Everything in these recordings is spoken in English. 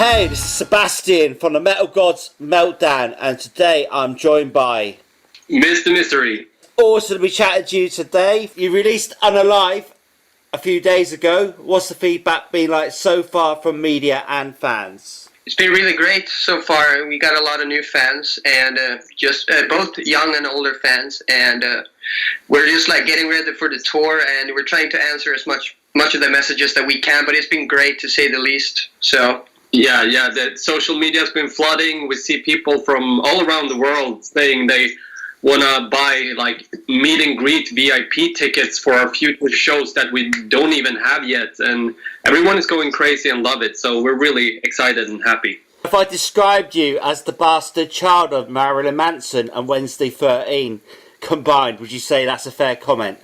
Hey, this is Sebastian from the Metal Gods Meltdown, and today I'm joined by Mr. Mystery. Awesome to be chatting to you today. You released Unalive a few days ago. What's the feedback been like so far from media and fans? It's been really great so far. We got a lot of new fans, and just both young and older fans, and we're just like getting ready for the tour, and we're trying to answer as much of the messages that we can. But it's been great, to say the least. So. Yeah, the social media has been flooding. We see people from all around the world saying they want to buy like meet and greet VIP tickets for our future shows that we don't even have yet, and everyone is going crazy and love it. So we're really excited and happy. If I described you as the bastard child of Marilyn Manson and Wednesday 13 combined, would you say that's a fair comment?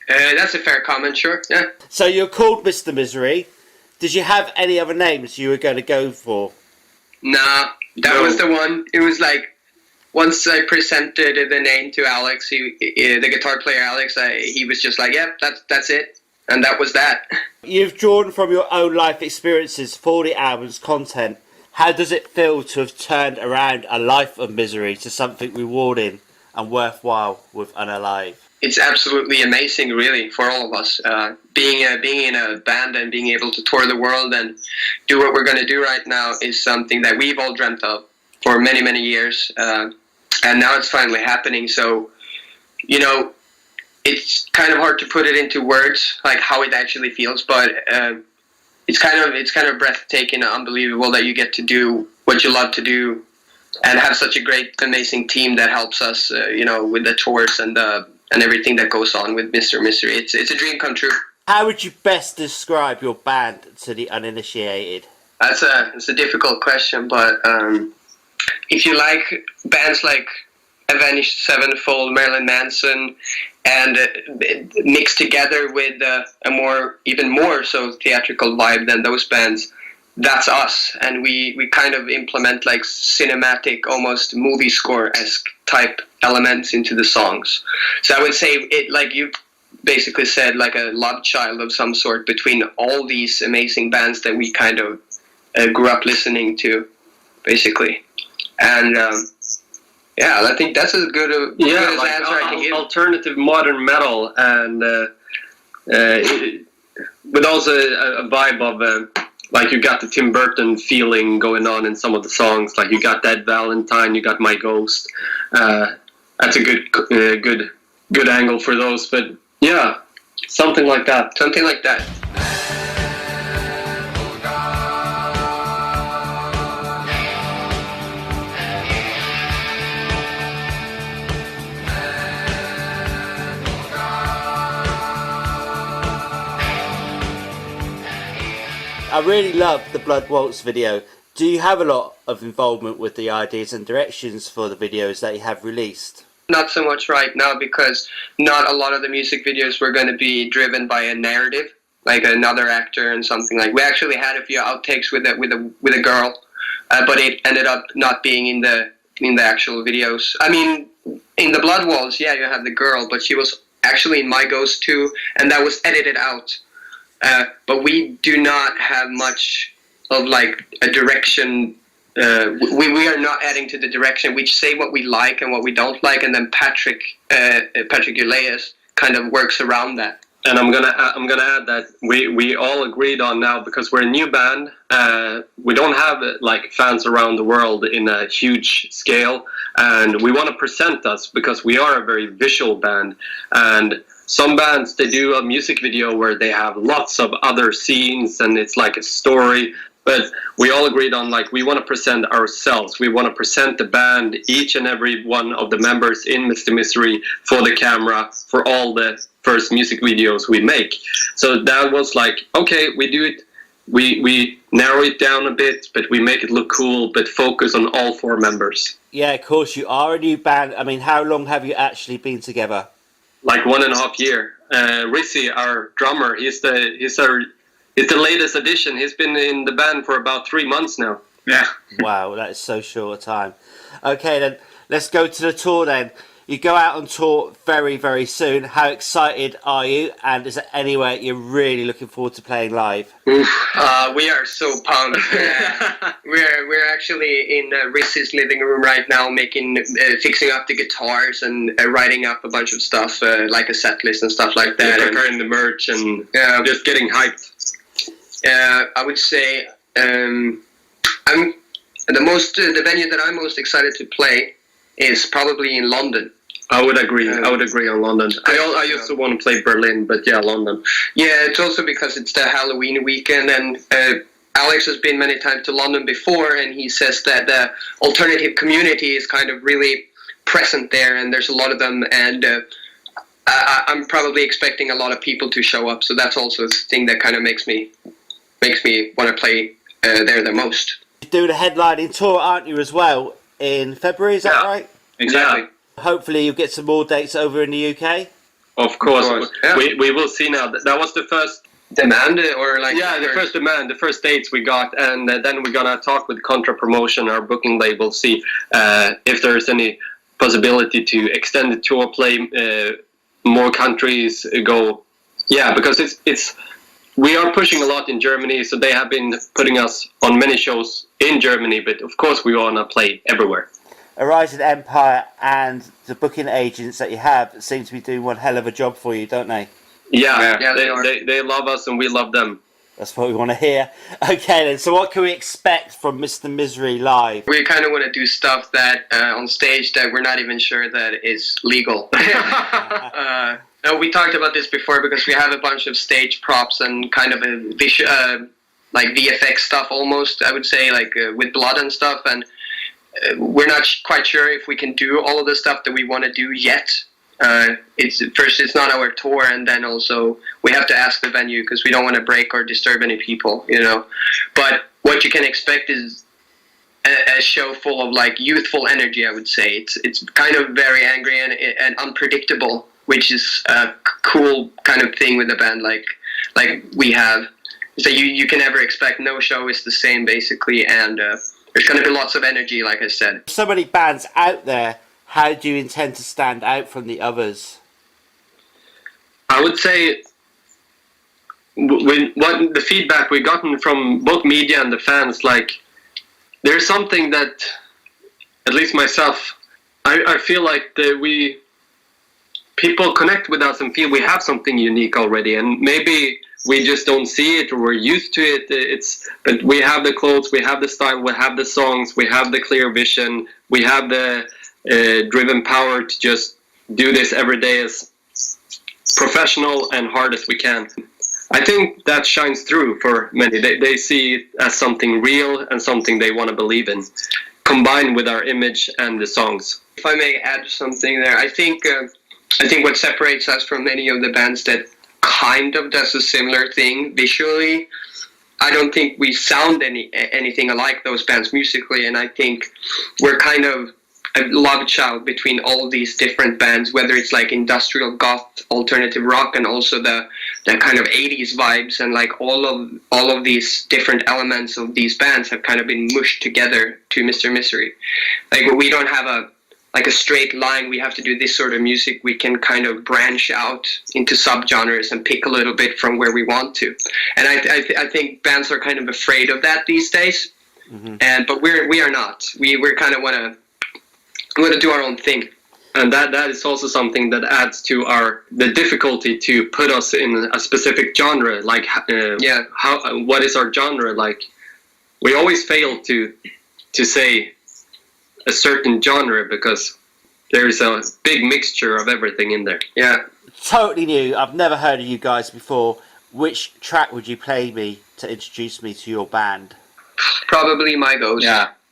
That's a fair comment, sure. Yeah. So you're called Mr. Misery. Did you have any other names you were going to go for? Nah, that was the one. It was like, once I presented the name to Alex, the guitar player Alex, he was just like, yep, that's it. And that was that. You've drawn from your own life experiences for the album's content. How does it feel to have turned around a life of misery to something rewarding and worthwhile with Unalive? It's absolutely amazing, really, for all of us. Being in a band and being able to tour the world and do what we're going to do right now is something that we've all dreamt of for many, many years. And now it's finally happening. So, you know, it's kind of hard to put it into words, like how it actually feels. But it's kind of breathtaking and unbelievable that you get to do what you love to do and have such a great, amazing team that helps us, with the tours and everything that goes on with Mr. Mystery. It's a dream come true. How would you best describe your band to the uninitiated? That's a difficult question, but if you like bands like Avenged Sevenfold, Marilyn Manson, and mixed together with even more so theatrical vibe than those bands, that's us. And we kind of implement like cinematic, almost movie score-esque type elements into the songs. So I would say it, like you basically said, like a love child of some sort between all these amazing bands that we kind of grew up listening to, basically. And I think that's as good as like answer I can give. Alternative modern metal, and with also a vibe of like you got the Tim Burton feeling going on in some of the songs. Like you got Dead Valentine, you got My Ghost. That's a good angle for those. But yeah, something like that. Something like that. I really love the Blood Waltz video. Do you have a lot of involvement with the ideas and directions for the videos that you have released? Not so much right now, because not a lot of the music videos were going to be driven by a narrative, like another actor and something like. We actually had a few outtakes with a girl, but it ended up not being in the actual videos. I mean, in the Blood Waltz, yeah, you have the girl, but she was actually in My Ghost too, and that was edited out. But we do not have much of like a direction. We are not adding to the direction. We say what we like and what we don't like, and then Patrick Uleas kind of works around that. And I'm gonna add that we all agreed on now, because we're a new band. We don't have like fans around the world in a huge scale, and we want to present us because we are a very visual band. And some bands, they do a music video where they have lots of other scenes and it's like a story. But we all agreed on, like, we want to present ourselves. We want to present the band, each and every one of the members in Mr. Mystery, for the camera, for all the first music videos we make. So that was like, okay, we do it. We narrow it down a bit, but we make it look cool, but focus on all four members. Yeah, of course, you are a new band. I mean, how long have you actually been together? Like 1.5 years. Rizzy, our drummer, he's the latest addition. He's been in the band for about 3 months now. Yeah. Wow, that is so short a time. Okay, then let's go to the tour then. You go out on tour very, very soon. How excited are you? And is there anywhere you're really looking forward to playing live? We are so pumped. We're actually in Riz's living room right now, fixing up the guitars and writing up a bunch of stuff, like a set list and stuff like that. Preparing the merch and just getting hyped. I would say the venue that I'm most excited to play is probably in London. I would agree. I would agree on London. I used to want to play Berlin, but yeah, London. Yeah, it's also because it's the Halloween weekend, and Alex has been many times to London before, and he says that the alternative community is kind of really present there, and there's a lot of them, and I'm probably expecting a lot of people to show up. So that's also a thing that kind of makes me want to play there the most. You're doing a headlining tour, aren't you, as well, in February? Is that right? Exactly. Yeah. Hopefully you'll get some more dates over in the UK. Of course. Yeah. We will see now. That was the first demand, or like the first demand, the first dates we got, and then we're gonna talk with Contra Promotion, our booking label, see if there's any possibility to extend the tour, play more countries, go. Yeah, because it's we are pushing a lot in Germany, so they have been putting us on many shows in Germany, but of course we wanna play everywhere. A rising empire and the booking agents that you have seem to be doing one hell of a job for you, don't they? Yeah, they love us and we love them. That's what we want to hear. Okay then, so what can we expect from Mr. Misery live? We kind of want to do stuff that on stage that we're not even sure that is legal. We talked about this before because we have a bunch of stage props and kind of a like VFX stuff almost, I would say, like with blood and stuff, and we're not quite sure if we can do all of the stuff that we want to do yet. It's not our tour, and then also we have to ask the venue because we don't want to break or disturb any people, you know. But what you can expect is a show full of like youthful energy. I would say it's kind of very angry and unpredictable, which is a cool kind of thing with the band. Like we have, so you can never expect. No show is the same basically, and there's going to be lots of energy, like I said. So many bands out there. How do you intend to stand out from the others? I would say what the feedback we've gotten from both media and the fans, like there's something that, at least myself, I feel like that people connect with us and feel we have something unique already, and maybe we just don't see it or we're used to it. But we have the clothes, we have the style, we have the songs, we have the clear vision, we have the driven power to just do this every day as professional and hard as we can. I think that shines through for many. They see it as something real and something they want to believe in, combined with our image and the songs. If I may add something there, I think what separates us from many of the bands that kind of does a similar thing visually, I don't think we sound anything alike those bands musically, and I think we're kind of a love child between all these different bands, whether it's like industrial goth, alternative rock, and also the kind of 80s vibes, and like all of these different elements of these bands have kind of been mushed together to Mr. Misery. Like we don't have a straight line, we have to do this sort of music. We can kind of branch out into subgenres and pick a little bit from where we want to. And I think bands are kind of afraid of that these days. Mm-hmm. But we are not. We're kind of want to do our own thing. And that is also something that adds to the difficulty to put us in a specific genre. Like what is our genre? Like we always fail to say a certain genre because there's a big mixture of everything in there. Yeah. Totally new. I've never heard of you guys before. Which track would you play me to introduce me to your band? Probably My Ghost.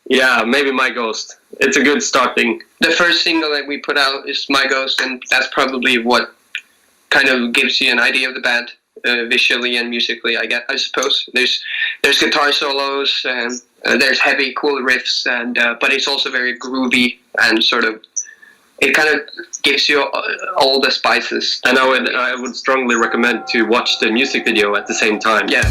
Yeah, maybe My Ghost. It's a good starting. The first single that we put out is My Ghost, and that's probably what kind of gives you an idea of the band visually and musically, I suppose. There's guitar solos and there's heavy, cool riffs, and but it's also very groovy and sort of, it kind of gives you all the spices. And I would strongly recommend to watch the music video at the same time. Yeah.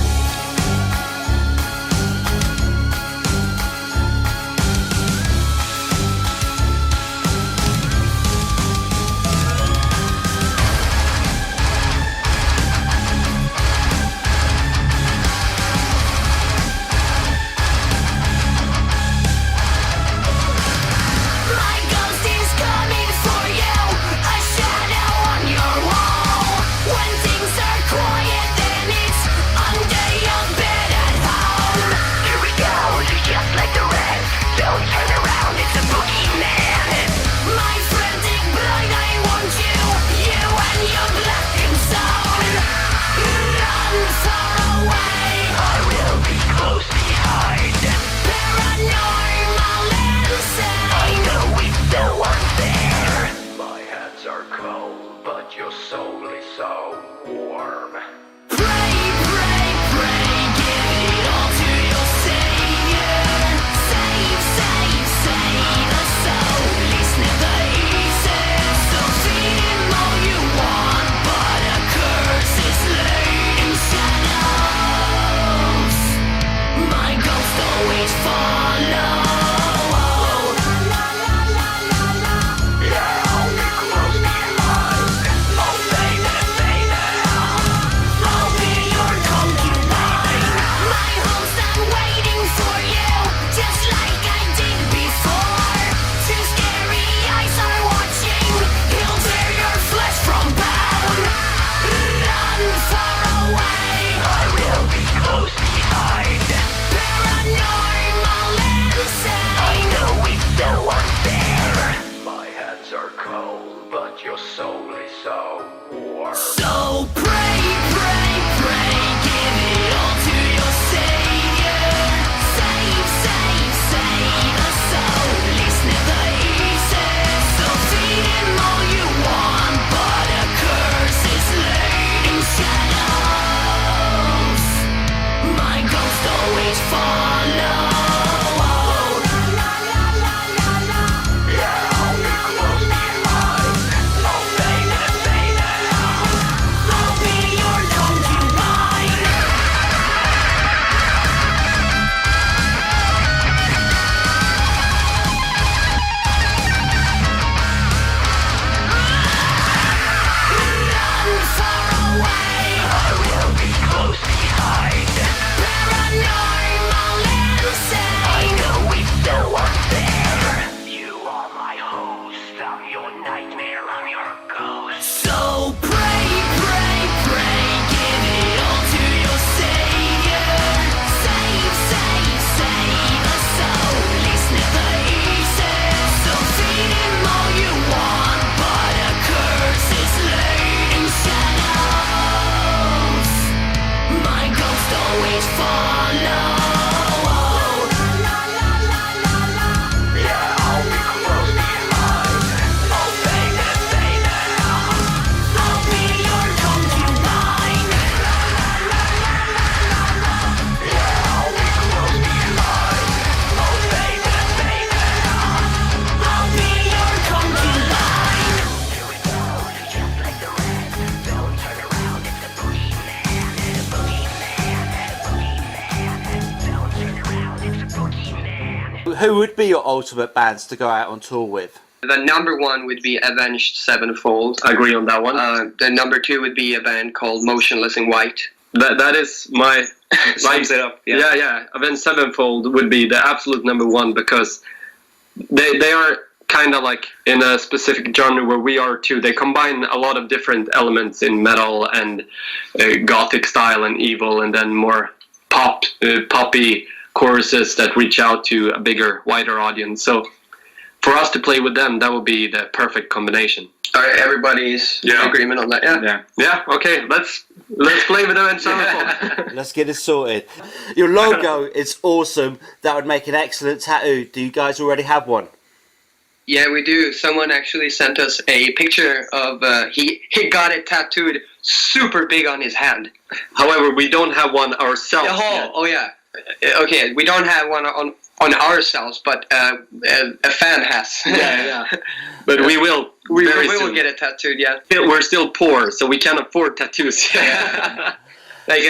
So who would be your ultimate bands to go out on tour with? The number one would be Avenged Sevenfold. I agree on that one. The number two would be a band called Motionless in White. That is my... Sums it up. Yeah. Avenged Sevenfold would be the absolute number one because they are kind of like in a specific genre where we are too. They combine a lot of different elements in metal and gothic style and evil, and then more poppy choruses that reach out to a bigger, wider audience. So for us to play with them, that would be the perfect combination. All right, everybody's in agreement on that. Yeah. Okay, let's play with Avenged Sevenfold. Let's get it sorted. Your logo is awesome. That would make an excellent tattoo. Do you guys already have one? Yeah, we do. Someone actually sent us a picture of he got it tattooed super big on his hand. However, we don't have one ourselves. Oh yeah. Okay, we don't have one on ourselves, but a fan has. Yeah. But we will. We very will soon. get it tattooed. Yeah. We're still poor, so we can't afford tattoos. Like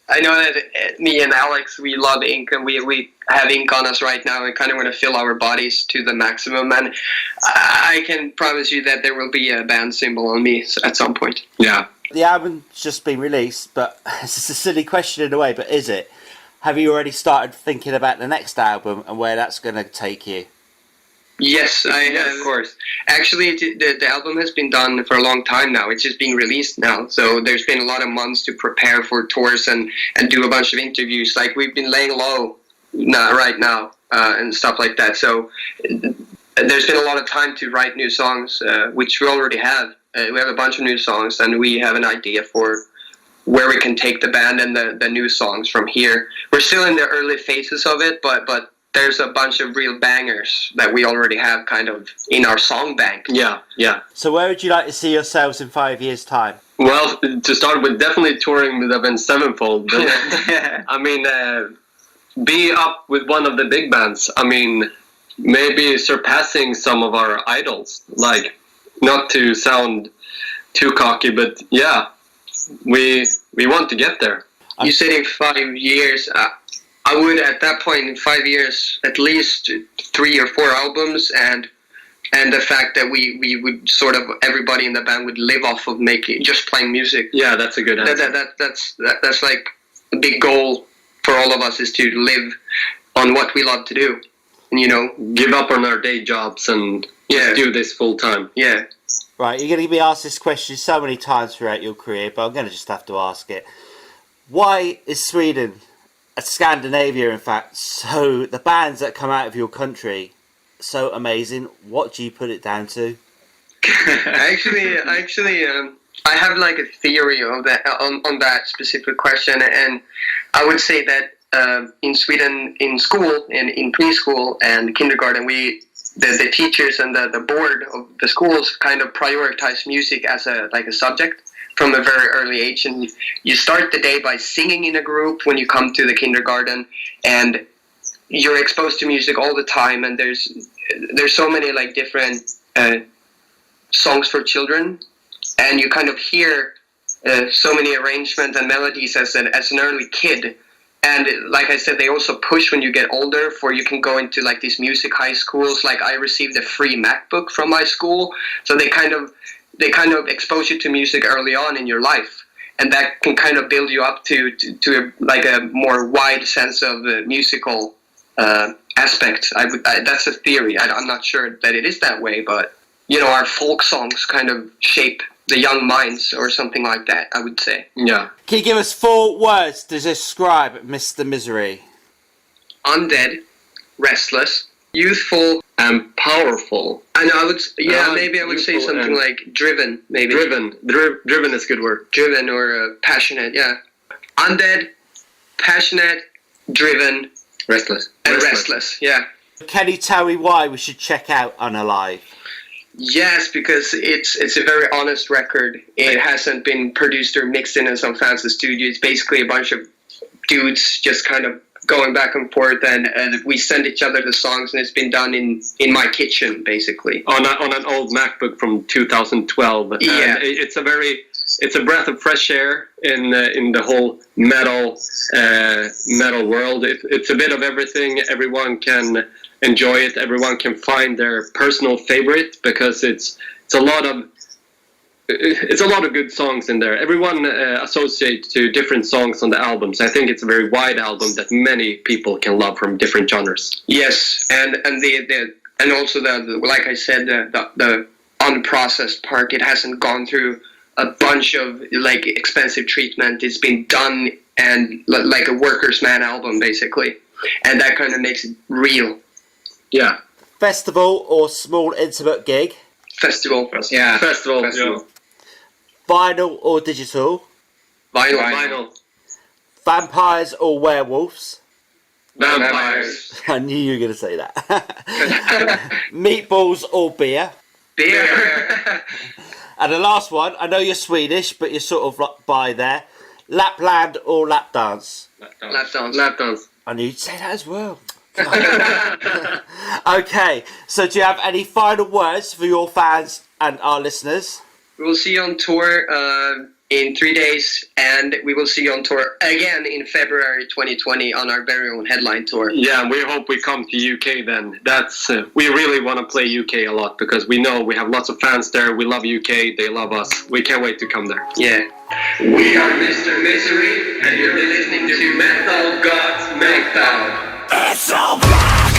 I know that me and Alex, we love ink, and we have ink on us right now, and kind of want to fill our bodies to the maximum. And I can promise you that there will be a band symbol on me at some point. Yeah. The album's just been released, but it's a silly question in a way, but is it? Have you already started thinking about the next album and where that's going to take you? Yes, I have. Of course. Actually, the album has been done for a long time now. It's just being released now. So there's been a lot of months to prepare for tours and do a bunch of interviews. Like, we've been laying low right now and stuff like that. So there's been a lot of time to write new songs, which we already have. We have a bunch of new songs, and we have an idea for where we can take the band and the new songs from here. We're still in the early phases of it, but there's a bunch of real bangers that we already have kind of in our song bank. Yeah. So where would you like to see yourselves in 5 years' time? Well, to start with, definitely touring with Avenged Sevenfold. But, I mean, be up with one of the big bands. I mean, maybe surpassing some of our idols. Like, not to sound too cocky, but yeah, we want to get there. You said in 5 years. I would, at that point, in 5 years, at least 3 or 4 albums, and the fact that we would sort of, everybody in the band would live off of just playing music. Yeah, that's a good answer. That's like a big goal for all of us, is to live on what we love to do, and give up on our day jobs and just do this full time. Yeah. Right, you're going to be asked this question so many times throughout your career, but I'm going to just have to ask it. Why is Sweden, Scandinavia in fact, so the bands that come out of your country so amazing? What do you put it down to? Actually, I have like a theory of that on that specific question, and I would say that in Sweden, in school, in preschool and kindergarten, the teachers and the board of the schools kind of prioritize music as a subject from a very early age, and you start the day by singing in a group when you come to the kindergarten, and you're exposed to music all the time, and there's so many like different songs for children, and you kind of hear so many arrangements and melodies as an early kid. And like I said, they also push when you get older, for you can go into like these music high schools. Like, I received a free MacBook from my school, so they kind of expose you to music early on in your life, and that can kind of build you up to a more wide sense of musical aspects. That's a theory. I'm not sure that it is that way, but our folk songs kind of shape the young minds or something like that, I would say. Yeah. Can you give us 4 words to describe Mr. Misery? Undead, restless, youthful, and powerful. And I would, maybe I would say something like driven, maybe. Driven is a good word. Driven or passionate, yeah. Undead, passionate, driven, restless. And restless, yeah. Can you tell me why we should check out Unalive? Yes, because it's a very honest record. It hasn't been produced or mixed in some fancy studio. It's basically a bunch of dudes just kind of going back and forth, and we send each other the songs, and it's been done in my kitchen, basically. On an old MacBook from 2012. Yeah. And it's a breath of fresh air in the whole metal world. It's a bit of everything. Everyone can enjoy it. Everyone can find their personal favorite because it's a lot of good songs in there. Everyone associates to different songs on the albums. I think it's a very wide album that many people can love from different genres. Yes, and also the like I said, the unprocessed part. It hasn't gone through a bunch of like expensive treatment. It's been done and like a worker's man album basically, and that kind of makes it real. Yeah. Festival or small intimate gig? Festival. Yeah. Festival. Yeah. Vinyl or digital? Vinyl. Vampires or werewolves? Vampires. I knew you were going to say that. Meatballs or beer? Beer. And the last one, I know you're Swedish, but you're sort of like by there. Lapland or lap dance? Lap dance. Lap dance. I knew you'd say that as well. Okay, so do you have any final words for your fans and our listeners? We will see you on tour in 3 days, and we will see you on tour again in February 2020 on our very own headline tour. Yeah, we hope we come to UK then. That's we really want to play UK a lot because we know we have lots of fans there. We love UK, they love us. We can't wait to come there. Yeah. We are Mr. Misery, and you're listening to Metal Gods Meltdown. It's so bad.